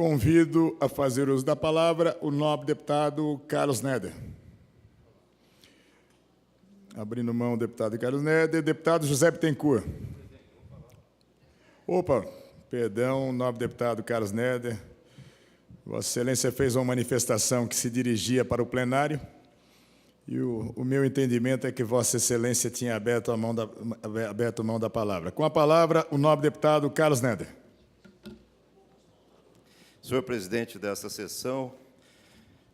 Convido a fazer uso da palavra o nobre deputado Carlos Neder. Abrindo mão, o deputado Carlos Neder. Deputado José Bittencourt. Opa, perdão, nobre deputado Carlos Neder. Vossa Excelência fez uma manifestação que se dirigia para o plenário e o meu entendimento é que Vossa Excelência tinha aberto mão da palavra. Com a palavra, o nobre deputado Carlos Neder. Senhor presidente desta sessão,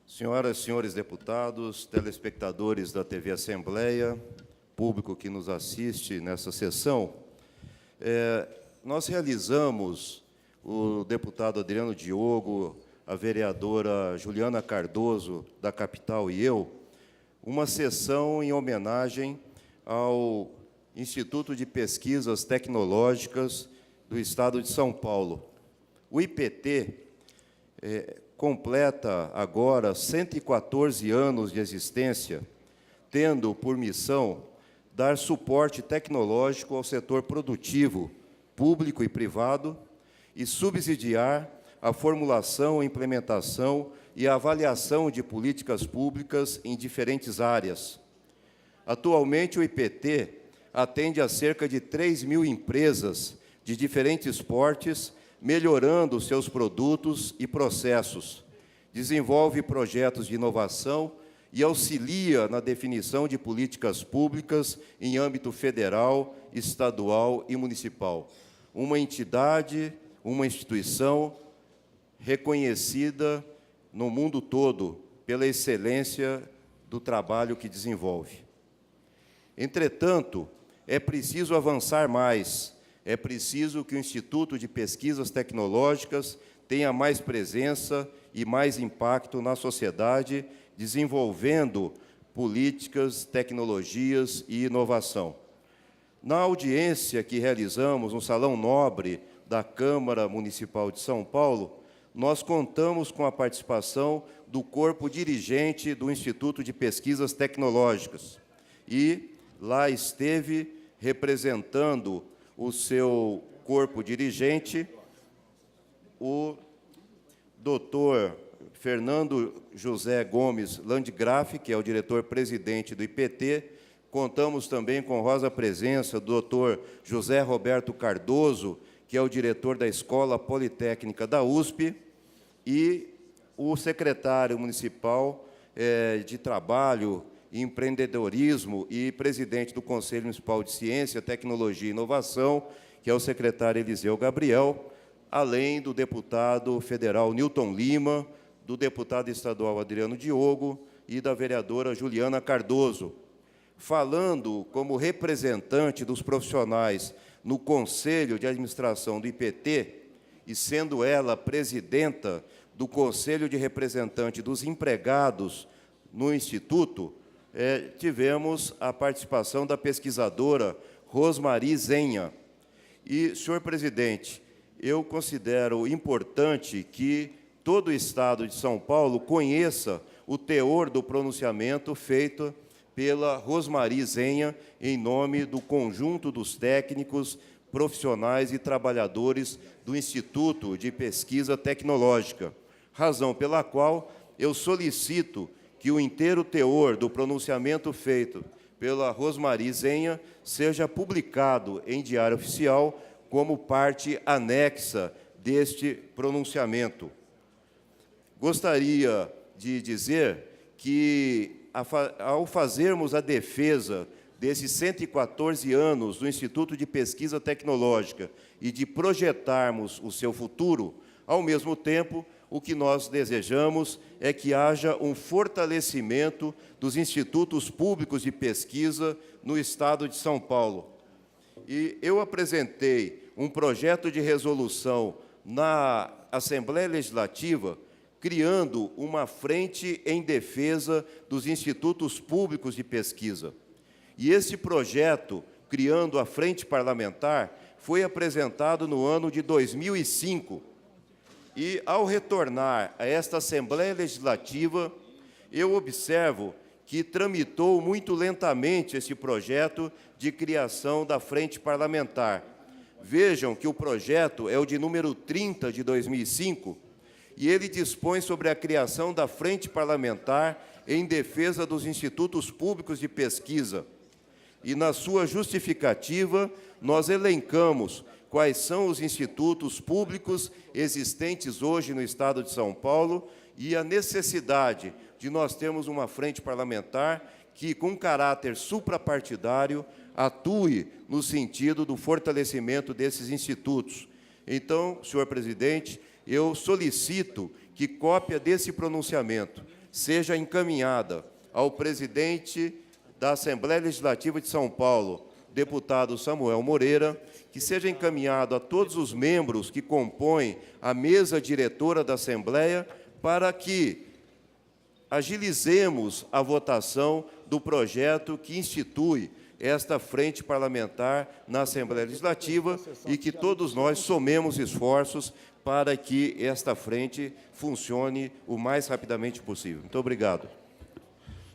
senhoras e senhores deputados, telespectadores da TV Assembleia, público que nos assiste nessa sessão, nós realizamos, o deputado Adriano Diogo, a vereadora Juliana Cardoso, da capital, e eu, uma sessão em homenagem ao Instituto de Pesquisas Tecnológicas do Estado de São Paulo. O IPT completa agora 114 anos de existência, tendo por missão dar suporte tecnológico ao setor produtivo, público e privado, e subsidiar a formulação, implementação e avaliação de políticas públicas em diferentes áreas. Atualmente, o IPT atende a cerca de 3.000 empresas de diferentes portes, melhorando seus produtos e processos, desenvolve projetos de inovação e auxilia na definição de políticas públicas em âmbito federal, estadual e municipal. Uma entidade, uma instituição reconhecida no mundo todo pela excelência do trabalho que desenvolve. Entretanto, é preciso avançar mais. É preciso que o Instituto de Pesquisas Tecnológicas tenha mais presença e mais impacto na sociedade, desenvolvendo políticas, tecnologias e inovação. Na audiência que realizamos no Salão Nobre da Câmara Municipal de São Paulo, nós contamos com a participação do corpo dirigente do Instituto de Pesquisas Tecnológicas. E lá esteve representando o seu corpo dirigente, o doutor Fernando José Gomes Landgraf, que é o diretor-presidente do IPT. Contamos também com a honrosa presença do doutor José Roberto Cardoso, que é o diretor da Escola Politécnica da USP, e o secretário municipal de Trabalho, Empreendedorismo e presidente do Conselho Municipal de Ciência, Tecnologia e Inovação, que é o secretário Eliseu Gabriel, além do deputado federal Newton Lima, do deputado estadual Adriano Diogo e da vereadora Juliana Cardoso. Falando como representante dos profissionais no Conselho de Administração do IPT, e sendo ela presidenta do Conselho de Representante dos Empregados no Instituto, tivemos a participação da pesquisadora Rosmari Zenha. E, senhor presidente, eu considero importante que todo o Estado de São Paulo conheça o teor do pronunciamento feito pela Rosmari Zenha em nome do conjunto dos técnicos, profissionais e trabalhadores do Instituto de Pesquisa Tecnológica, razão pela qual eu solicito que o inteiro teor do pronunciamento feito pela Rosmari Zenha seja publicado em Diário Oficial como parte anexa deste pronunciamento. Gostaria de dizer que, ao fazermos a defesa desses 114 anos do Instituto de Pesquisa Tecnológica e de projetarmos o seu futuro, ao mesmo tempo, o que nós desejamos é que haja um fortalecimento dos institutos públicos de pesquisa no Estado de São Paulo. E eu apresentei um projeto de resolução na Assembleia Legislativa, criando uma frente em defesa dos institutos públicos de pesquisa. E esse projeto, criando a frente parlamentar, foi apresentado no ano de 2005. E, ao retornar a esta Assembleia Legislativa, eu observo que tramitou muito lentamente esse projeto de criação da Frente Parlamentar. Vejam que o projeto é o de número 30 de 2005, e ele dispõe sobre a criação da Frente Parlamentar em defesa dos institutos públicos de pesquisa. E, na sua justificativa, nós elencamos quais são os institutos públicos existentes hoje no Estado de São Paulo e a necessidade de nós termos uma frente parlamentar que, com caráter suprapartidário, atue no sentido do fortalecimento desses institutos. Então, senhor presidente, eu solicito que cópia desse pronunciamento seja encaminhada ao presidente da Assembleia Legislativa de São Paulo, deputado Samuel Moreira, que seja encaminhado a todos os membros que compõem a mesa diretora da Assembleia, para que agilizemos a votação do projeto que institui esta frente parlamentar na Assembleia Legislativa e que todos nós somemos esforços para que esta frente funcione o mais rapidamente possível. Muito obrigado.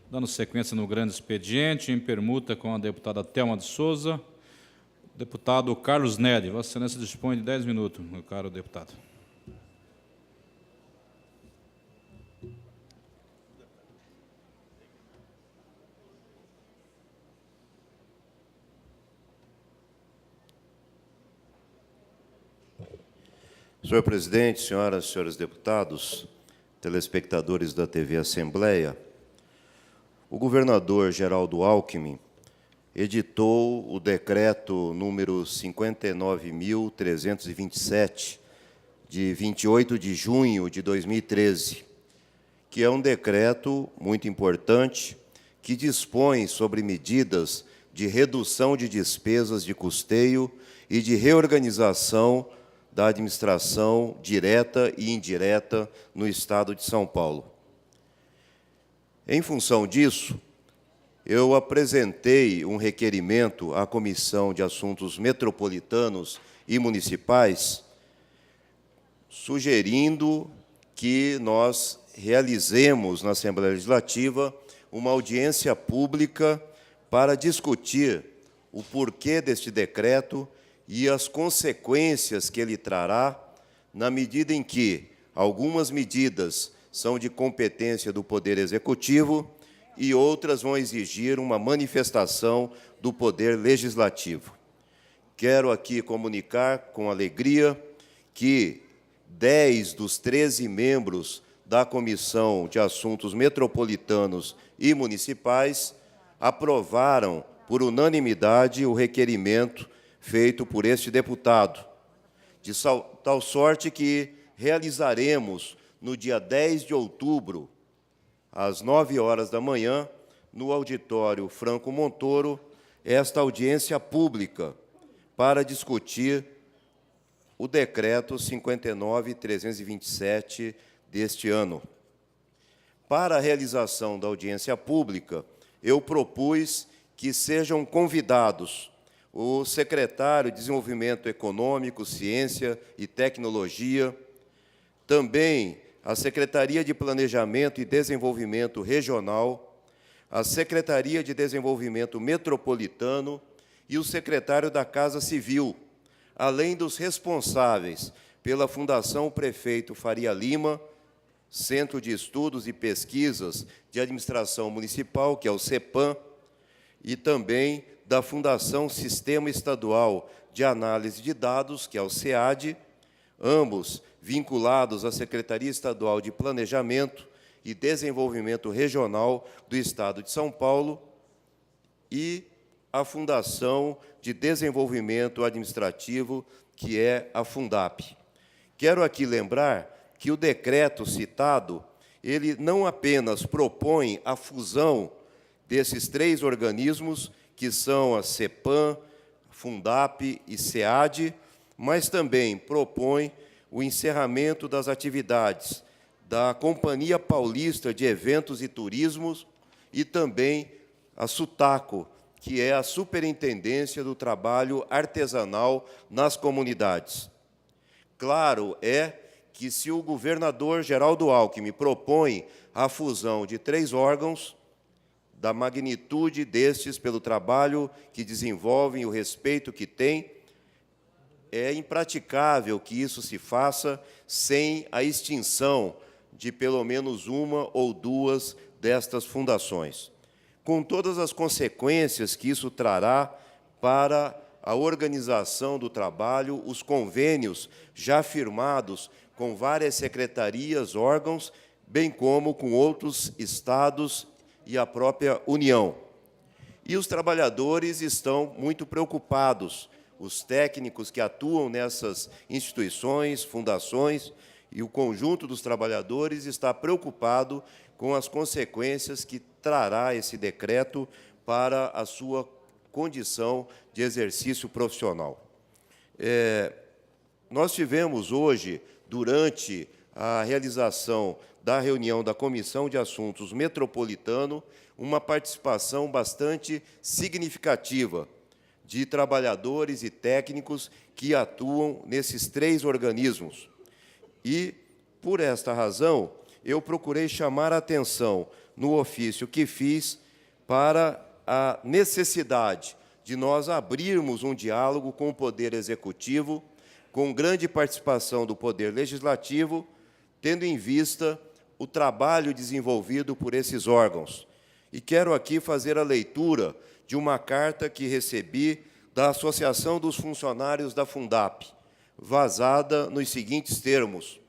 Dando sequência no grande expediente, em permuta com a deputada Thelma de Souza, deputado Carlos Nede. Vossa Excelência dispõe de 10 minutos, meu caro deputado. Senhor presidente, senhoras e senhores deputados, telespectadores da TV Assembleia, o governador Geraldo Alckmin editou o decreto número 59.327, de 28 de junho de 2013, que é um decreto muito importante que dispõe sobre medidas de redução de despesas de custeio e de reorganização da administração direta e indireta no Estado de São Paulo. Em função disso, eu apresentei um requerimento à Comissão de Assuntos Metropolitanos e Municipais, sugerindo que nós realizemos na Assembleia Legislativa uma audiência pública para discutir o porquê deste decreto e as consequências que ele trará, na medida em que algumas medidas são de competência do Poder Executivo e outras vão exigir uma manifestação do Poder Legislativo. Quero aqui comunicar com alegria que 10 dos 13 membros da Comissão de Assuntos Metropolitanos e Municipais aprovaram, por unanimidade, o requerimento feito por este deputado, de tal sorte que realizaremos, no dia 10 de outubro, às 9 horas da manhã, no auditório Franco Montoro, esta audiência pública para discutir o decreto 59.327 deste ano. Para a realização da audiência pública, eu propus que sejam convidados o secretário de Desenvolvimento Econômico, Ciência e Tecnologia, também a Secretaria de Planejamento e Desenvolvimento Regional, a Secretaria de Desenvolvimento Metropolitano e o secretário da Casa Civil, além dos responsáveis pela Fundação Prefeito Faria Lima, Centro de Estudos e Pesquisas de Administração Municipal, que é o CEPAM, e também da Fundação Sistema Estadual de Análise de Dados, que é o SEAD, ambos vinculados à Secretaria Estadual de Planejamento e Desenvolvimento Regional do Estado de São Paulo, e a Fundação de Desenvolvimento Administrativo, que é a Fundap. Quero aqui lembrar que o decreto citado, ele não apenas propõe a fusão desses 3 organismos, que são a CEPAM, Fundap e SEAD, mas também propõe o encerramento das atividades da Companhia Paulista de Eventos e Turismos e também a SUTACO, que é a Superintendência do Trabalho Artesanal nas Comunidades. Claro é que, se o governador Geraldo Alckmin propõe a fusão de 3 órgãos, da magnitude destes pelo trabalho que desenvolvem e o respeito que têm, é impraticável que isso se faça sem a extinção de pelo menos uma ou duas destas fundações, com todas as consequências que isso trará para a organização do trabalho, os convênios já firmados com várias secretarias, órgãos, bem como com outros estados e a própria União. E os trabalhadores estão muito preocupados, os técnicos que atuam nessas instituições, fundações, e o conjunto dos trabalhadores está preocupado com as consequências que trará esse decreto para a sua condição de exercício profissional. Nós tivemos hoje, durante a realização da reunião da Comissão de Assuntos Metropolitano, uma participação bastante significativa de trabalhadores e técnicos que atuam nesses 3 organismos. E, por esta razão, eu procurei chamar a atenção no ofício que fiz para a necessidade de nós abrirmos um diálogo com o Poder Executivo, com grande participação do Poder Legislativo, tendo em vista o trabalho desenvolvido por esses órgãos. E quero aqui fazer a leitura de uma carta que recebi da Associação dos Funcionários da Fundap, vazada nos seguintes termos: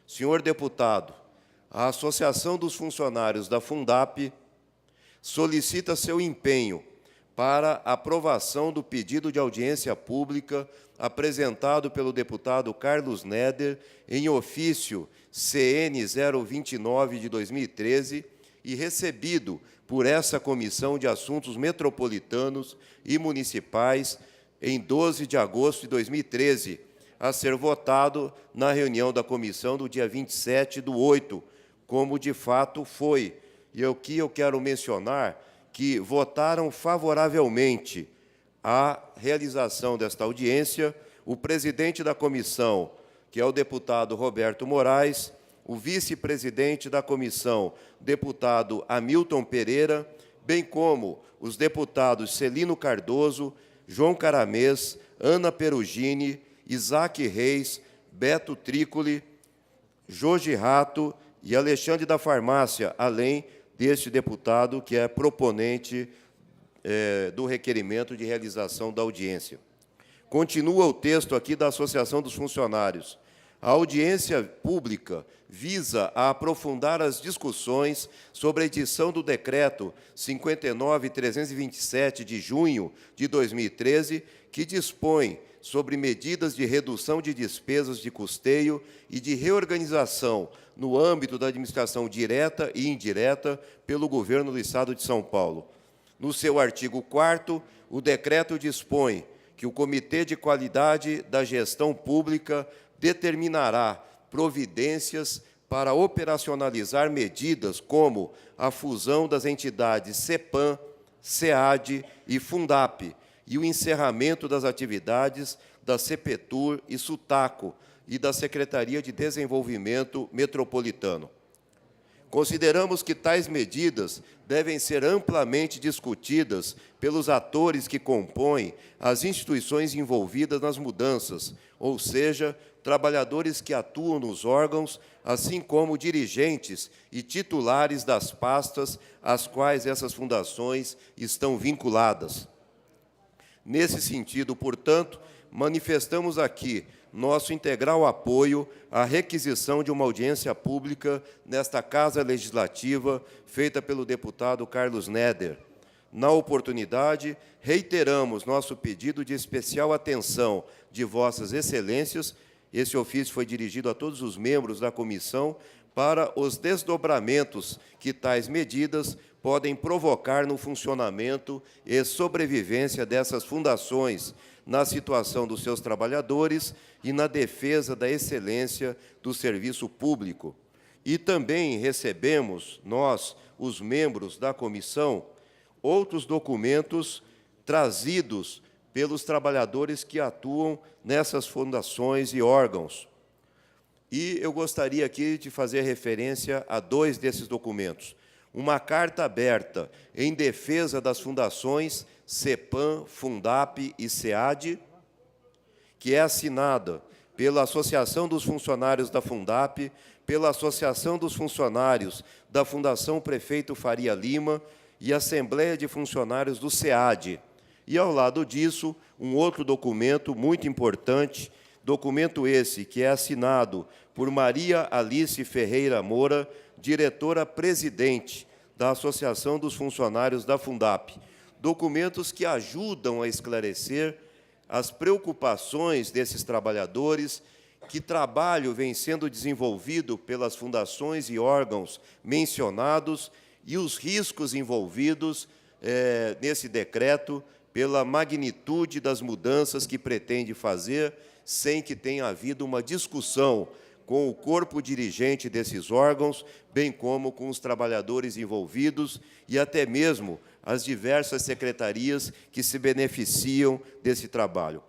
senhor deputado, a Associação dos Funcionários da Fundap solicita seu empenho para aprovação do pedido de audiência pública apresentado pelo deputado Carlos Neder em ofício CN 029 de 2013 e recebido por essa Comissão de Assuntos Metropolitanos e Municipais em 12 de agosto de 2013, a ser votado na reunião da comissão do dia 27/8, como de fato foi. E aqui eu quero mencionar que votaram favoravelmente a realização desta audiência o presidente da comissão, que é o deputado Roberto Moraes, o vice-presidente da comissão, deputado Hamilton Pereira, bem como os deputados Celino Cardoso, João Caramês, Ana Perugini, Isaac Reis, Beto Trícoli, Jorge Rato e Alexandre da Farmácia, além deste deputado que é proponente do requerimento de realização da audiência. Continua o texto aqui da Associação dos Funcionários. A audiência pública visa a aprofundar as discussões sobre a edição do Decreto 59.327, de junho de 2013, que dispõe sobre medidas de redução de despesas de custeio e de reorganização no âmbito da administração direta e indireta pelo Governo do Estado de São Paulo. No seu artigo 4º, o decreto dispõe que o Comitê de Qualidade da Gestão Pública determinará providências para operacionalizar medidas como a fusão das entidades CEPAM, SEAD e Fundap e o encerramento das atividades da CEPETUR e SUTACO e da Secretaria de Desenvolvimento Metropolitano. Consideramos que tais medidas devem ser amplamente discutidas pelos atores que compõem as instituições envolvidas nas mudanças, ou seja, trabalhadores que atuam nos órgãos, assim como dirigentes e titulares das pastas às quais essas fundações estão vinculadas. Nesse sentido, portanto, manifestamos aqui nosso integral apoio à requisição de uma audiência pública nesta Casa Legislativa, feita pelo deputado Carlos Neder. Na oportunidade, reiteramos nosso pedido de especial atenção de Vossas Excelências. Esse ofício foi dirigido a todos os membros da comissão para os desdobramentos que tais medidas podem provocar no funcionamento e sobrevivência dessas fundações, na situação dos seus trabalhadores e na defesa da excelência do serviço público. E também recebemos, nós, os membros da comissão, outros documentos trazidos pelos trabalhadores que atuam nessas fundações e órgãos. E eu gostaria aqui de fazer referência a 2 desses documentos. Uma carta aberta em defesa das fundações CEPAM, Fundap e SEAD, que é assinada pela Associação dos Funcionários da Fundap, pela Associação dos Funcionários da Fundação Prefeito Faria Lima e Assembleia de Funcionários do SEAD. E, ao lado disso, um outro documento muito importante, documento esse que é assinado por Maria Alice Ferreira Moura, diretora-presidente da Associação dos Funcionários da Fundap. Documentos que ajudam a esclarecer as preocupações desses trabalhadores, que trabalho vem sendo desenvolvido pelas fundações e órgãos mencionados e os riscos envolvidos nesse decreto, pela magnitude das mudanças que pretende fazer, sem que tenha havido uma discussão com o corpo dirigente desses órgãos, bem como com os trabalhadores envolvidos e até mesmo as diversas secretarias que se beneficiam desse trabalho.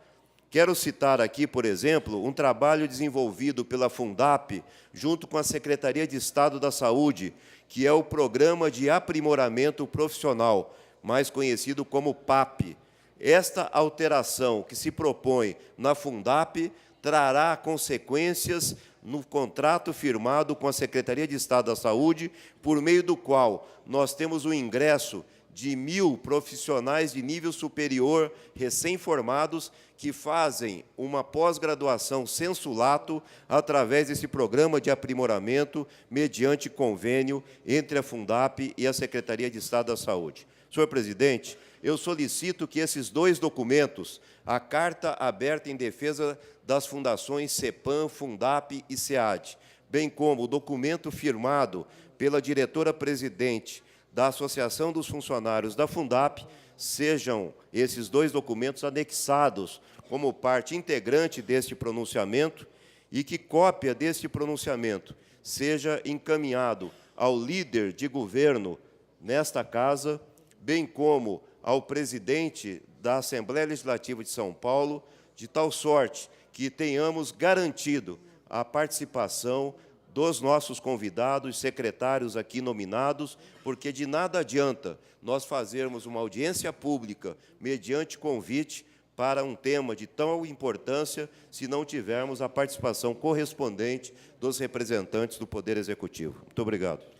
Quero citar aqui, por exemplo, um trabalho desenvolvido pela Fundap, junto com a Secretaria de Estado da Saúde, que é o Programa de Aprimoramento Profissional, mais conhecido como PAP. Esta alteração que se propõe na Fundap trará consequências no contrato firmado com a Secretaria de Estado da Saúde, por meio do qual nós temos o ingresso de 1.000 profissionais de nível superior recém-formados que fazem uma pós-graduação sensu lato através desse programa de aprimoramento mediante convênio entre a Fundap e a Secretaria de Estado da Saúde. Senhor presidente, eu solicito que esses dois documentos, a Carta Aberta em Defesa das Fundações CEPAM, Fundap e SEAD, bem como o documento firmado pela diretora-presidente da Associação dos Funcionários da Fundap, sejam esses dois documentos anexados como parte integrante deste pronunciamento e que cópia deste pronunciamento seja encaminhado ao líder de governo nesta casa, bem como ao presidente da Assembleia Legislativa de São Paulo, de tal sorte que tenhamos garantido a participação dos nossos convidados, secretários aqui nominados, porque de nada adianta nós fazermos uma audiência pública mediante convite para um tema de tal importância se não tivermos a participação correspondente dos representantes do Poder Executivo. Muito obrigado.